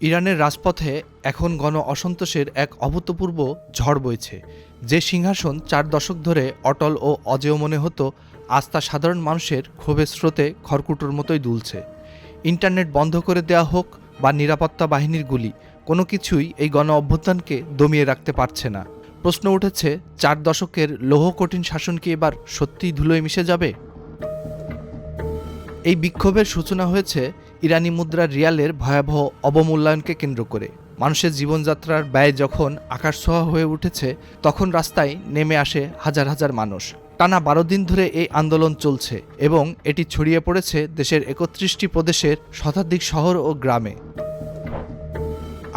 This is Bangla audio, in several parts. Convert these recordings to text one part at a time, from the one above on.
ইরানের রাজপথে এখন গণ অসন্তোষের এক অভূতপূর্ব ঝড় বইছে। যে সিংহাসন 4 দশক ধরে অটল ও অজেয় মনে হতো, আজ তা সাধারণ মানুষের ক্ষোভের স্রোতে খড়কুটোর মতোই দুলছে। ইন্টারনেট বন্ধ করে দেয়া হোক বা নিরাপত্তা বাহিনীর গুলি, কোনো কিছুই এই গণ অভ্যুত্থানকে দমিয়ে রাখতে পারছে না। প্রশ্ন উঠেছে, 4 দশকের লৌহ কঠিন শাসন কি এবার সত্যিই ধুলোয় মিশে যাবে? এই বিক্ষোভের সূচনা হয়েছে ইরানি মুদ্রা রিয়ালের ভয়াবহ অবমূল্যায়নকে কেন্দ্র করে। মানুষের জীবনযাত্রার ব্যয় যখন আকাশছোঁয়া হয়ে উঠেছে, তখন রাস্তায় নেমে আসে হাজার হাজার মানুষ। টানা 12 দিন ধরে এই আন্দোলন চলছে এবং এটি ছড়িয়ে পড়েছে দেশের 31টি প্রদেশের শতাধিক শহর ও গ্রামে।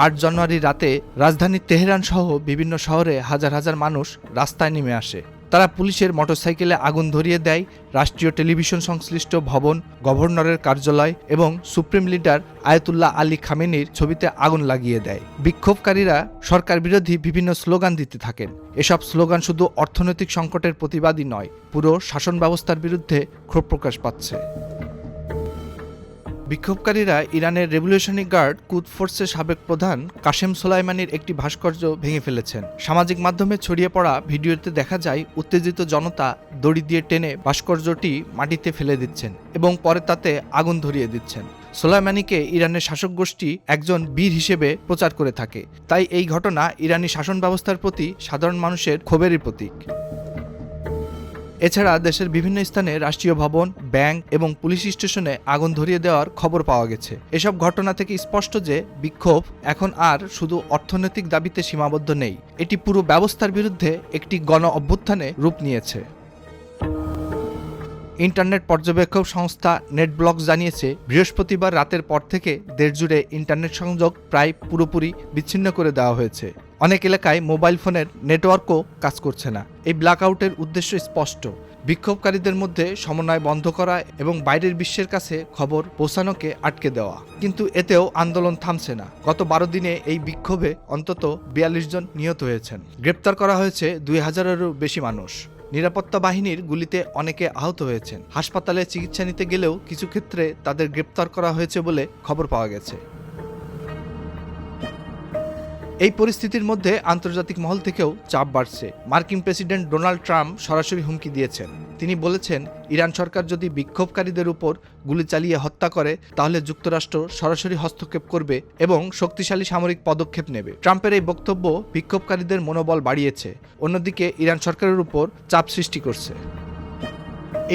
8 জানুয়ারি রাতে রাজধানী তেহরান সহ বিভিন্ন শহরে হাজার হাজার মানুষ রাস্তায় নেমে আসে। তারা পুলিশের মোটরসাইকেলে আগুন ধরিয়ে দেয়, রাষ্ট্রীয় টেলিভিশন সংশ্লিষ্ট ভবন, গভর্নরের কার্যালয় এবং সুপ্রিম লিডার আয়াতুল্লাহ আলী খামেনির ছবিতে আগুন লাগিয়ে দেয়। বিক্ষোভকারীরা সরকার বিরোধী বিভিন্ন স্লোগান দিতে থাকেন। এসব স্লোগান শুধু অর্থনৈতিক সংকটের প্রতিবাদই নয়, পুরো শাসন ব্যবস্থার বিরুদ্ধে ক্ষোভ প্রকাশ পাচ্ছে। বিক্ষোভকারীরা ইরানের রেভলিউশনারি গার্ড কুদ ফোর্সের সাবেক প্রধান কাশেম সোলাইমানির একটি ভাস্কর্য ভেঙে ফেলেছেন। সামাজিক মাধ্যমে ছড়িয়ে পড়া ভিডিওতে দেখা যায় উত্তেজিত জনতা দড়ি দিয়ে টেনে ভাস্কর্যটি মাটিতে ফেলে দিচ্ছেন এবং পরে তাতে আগুন ধরিয়ে দিচ্ছেন। সোলাইমানিকে ইরানের শাসক গোষ্ঠী একজন বীর হিসেবে প্রচার করে থাকে, তাই এই ঘটনা ইরানি শাসন ব্যবস্থার প্রতি সাধারণ মানুষের ক্ষোভেরই প্রতীক। এছাড়া দেশের বিভিন্ন স্থানে রাষ্ট্রীয় ভবন, ব্যাংক এবং পুলিশ স্টেশনে আগুন ধরিয়ে দেওয়ার খবর পাওয়া গেছে। এসব ঘটনা থেকে স্পষ্ট যে বিক্ষোভ এখন আর শুধু অর্থনৈতিক দাবিতে সীমাবদ্ধ নেই, এটি পুরো ব্যবস্থার বিরুদ্ধে একটি গণ অভ্যুত্থানে রূপ নিয়েছে। ইন্টারনেট পর্যবেক্ষক সংস্থা নেটব্লকস জানিয়েছে, বৃহস্পতিবার রাতের পর থেকে দেশজুড়ে ইন্টারনেট সংযোগ প্রায় পুরোপুরি বিচ্ছিন্ন করে দেওয়া হয়েছে। অনেক এলাকায় মোবাইল ফোনের নেটওয়ার্কও কাজ করছে না। এই ব্ল্যাকআউটের উদ্দেশ্য স্পষ্ট, বিক্ষোভকারীদের মধ্যে সমন্বয় বন্ধ করা এবং বাইরের বিশ্বের কাছে খবর পৌঁছানোকে আটকে দেওয়া। কিন্তু এতেও আন্দোলন থামছে না। গত 12 দিনে এই বিক্ষোভে অন্তত 42 জন নিহত হয়েছেন। গ্রেপ্তার করা হয়েছে 2000-এরও বেশি মানুষ। নিরাপত্তা বাহিনীর গুলিতে অনেকে আহত হয়েছেন। হাসপাতালে চিকিৎসা নিতে গেলেও কিছু ক্ষেত্রে তাদের গ্রেপ্তার করা হয়েছে বলে খবর পাওয়া গেছে। এই পরিস্থিতির মধ্যে আন্তর্জাতিক মহল থেকেও চাপ বাড়ছে। মার্কিন প্রেসিডেন্ট ডোনাল্ড ট্রাম্প সরাসরি হুমকি দিয়েছেন। তিনি বলেছেন, ইরান সরকার যদি বিক্ষোভকারীদের উপর গুলি চালিয়ে হত্যা করে, তাহলে যুক্তরাষ্ট্র সরাসরি হস্তক্ষেপ করবে এবং শক্তিশালী সামরিক পদক্ষেপ নেবে। ট্রাম্পের এই বক্তব্য বিক্ষোভকারীদের মনোবল বাড়িয়েছে, অন্যদিকে ইরান সরকারের উপর চাপ সৃষ্টি করছে।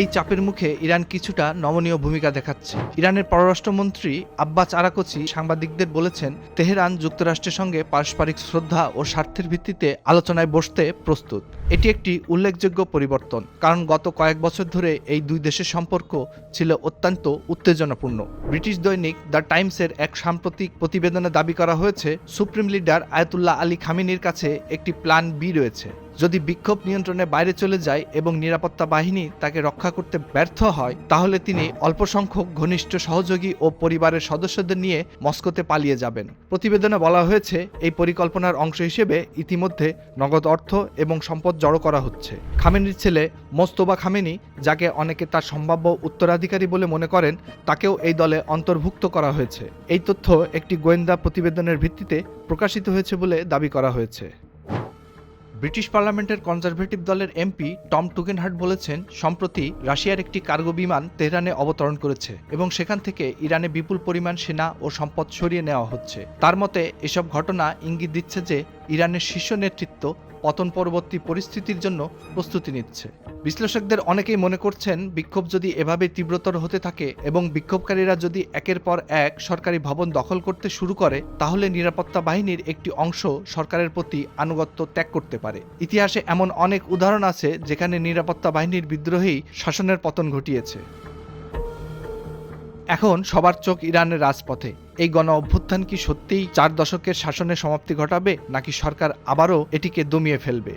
এই চাপের মুখে ইরান কিছুটা নমনীয় ভূমিকা দেখাচ্ছে। ইরানের পররাষ্ট্রমন্ত্রী আব্বাস আরাকচি সাংবাদিকদের বলেছেন, তেহরান যুক্তরাষ্ট্রের সঙ্গে পারস্পরিক শ্রদ্ধা ও স্বার্থের ভিত্তিতে আলোচনায় বসতে প্রস্তুত। এটি একটি উল্লেখযোগ্য পরিবর্তন, কারণ গত কয়েক বছর ধরে এই দুই দেশের সম্পর্ক ছিল অত্যন্ত উত্তেজনাপূর্ণ। ব্রিটিশ দৈনিক দ্য টাইমসের এক সাম্প্রতিক প্রতিবেদনে দাবি করা হয়েছে, সুপ্রিম লিডার আয়াতুল্লাহ আলী খামেনির কাছে একটি প্ল্যান বি রয়েছে। যদি বিক্ষোভ নিয়ন্ত্রণের বাইরে চলে যায় এবং নিরাপত্তা বাহিনী তাকে রক্ষা করতে ব্যর্থ হয়, তাহলে তিনি অল্প সংখ্যক ঘনিষ্ঠ সহযোগী ও পরিবারের সদস্যদের নিয়ে মস্কোতে পালিয়ে যাবেন। প্রতিবেদনে বলা হয়েছে, এই পরিকল্পনার অংশ হিসেবে ইতিমধ্যে নগদ অর্থ এবং সম্পদ জড়ো করা হচ্ছে। খামেনির ছেলে মোস্তফা খামেনি, যাকে অনেকে তার সম্ভাব্য উত্তরাধিকারী বলে মনে করেন, তাকেও এই দলে অন্তর্ভুক্ত করা হয়েছে। এই তথ্য একটি গোয়েন্দা প্রতিবেদনের ভিত্তিতে প্রকাশিত হয়েছে বলে দাবি করা হয়েছে। ব্রিটিশ পার্লামেন্টের কনজারভেটিভ দলের এমপি টম টুকেনহার্ট বলেছেন, সম্প্রতি রাশিয়ার একটি কার্গো বিমান তেহরানে অবতরণ করেছে এবং সেখান থেকে ইরানে বিপুল পরিমাণ সেনা ও সম্পদ সরিয়ে নেওয়া হচ্ছে। তার মতে, এসব ঘটনা ইঙ্গিত দিচ্ছে যে ইরানের শীর্ষ নেতৃত্ব পতন পরবর্তী পরিস্থিতির জন্য প্রস্তুতি নিচ্ছে। বিশ্লেষকদের অনেকেই মনে করছেন, বিক্ষোভ যদি এভাবে তীব্রতর হতে থাকে এবং বিক্ষোভকারীরা যদি একের পর এক সরকারি ভবন দখল করতে শুরু করে, তাহলে নিরাপত্তা বাহিনীর একটি অংশ সরকারের প্রতি আনুগত্য ত্যাগ করতে পারে। ইতিহাসে এমন অনেক উদাহরণ আছে যেখানে নিরাপত্তা বাহিনীর বিদ্রোহী শাসনের পতন ঘটিয়েছে। এখন সবার চোখ ইরানের রাজপথে। এই গণ অভ্যুত্থান কি সত্যিই 4 দশকের শাসনের সমাপ্তি ঘটাবে, নাকি সরকার আবারও এটিকে দমিয়ে ফেলবে?